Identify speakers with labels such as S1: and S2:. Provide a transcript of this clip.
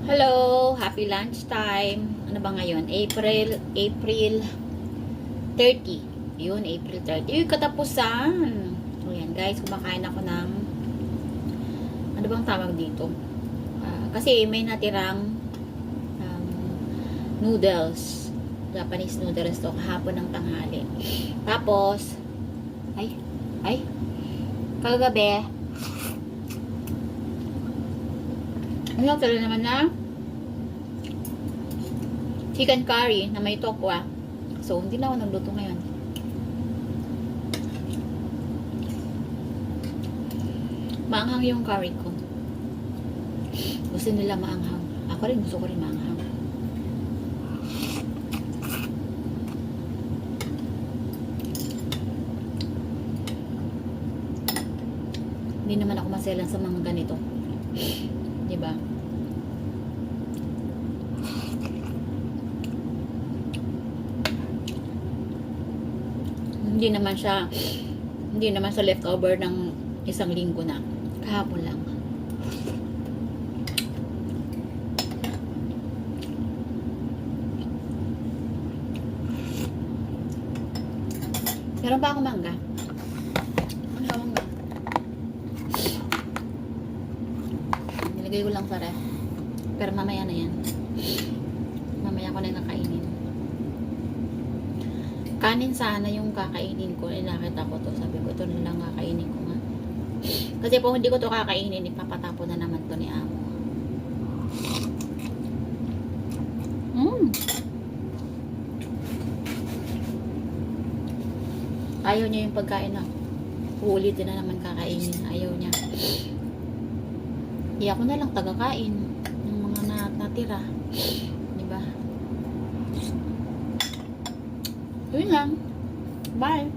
S1: Hello! Happy lunchtime! Ano ba ngayon? April 30. Yun, April 30. Uy, katapusan! Ayan, guys, kumakain ako ng ano bang tawag dito? Kasi may natirang noodles. Japanese noodles to kahapon ng tanghali. Tapos, kagabi, ano tala naman na chicken curry na may tokwa. So, hindi na ako nagluto ngayon. Maanghang yung curry ko. Gusto nila maanghang. Ako rin, gusto ko rin maanghang. Hindi naman ako maselan sa mga ganito. Diba? Hindi naman sa leftover ng isang linggo na. Kahapon lang. Meron pa akong mangga. Mangga. Nilagay ko lang sa ref. Pero mamaya na yan. Mamaya ko na nakainin. Kanin sana yung kakainin ko. Nakita ko to. Sabi ko, ito na lang kakainin ko nga. Kasi kung hindi ko to kakainin, ipapatapo na naman to ni Amo. Ayaw niya yung pagkain na uulitin na naman kakainin. Ayaw niya. Di ako na lang tagakain ng mga natira. Diba? Yun lang. Bye.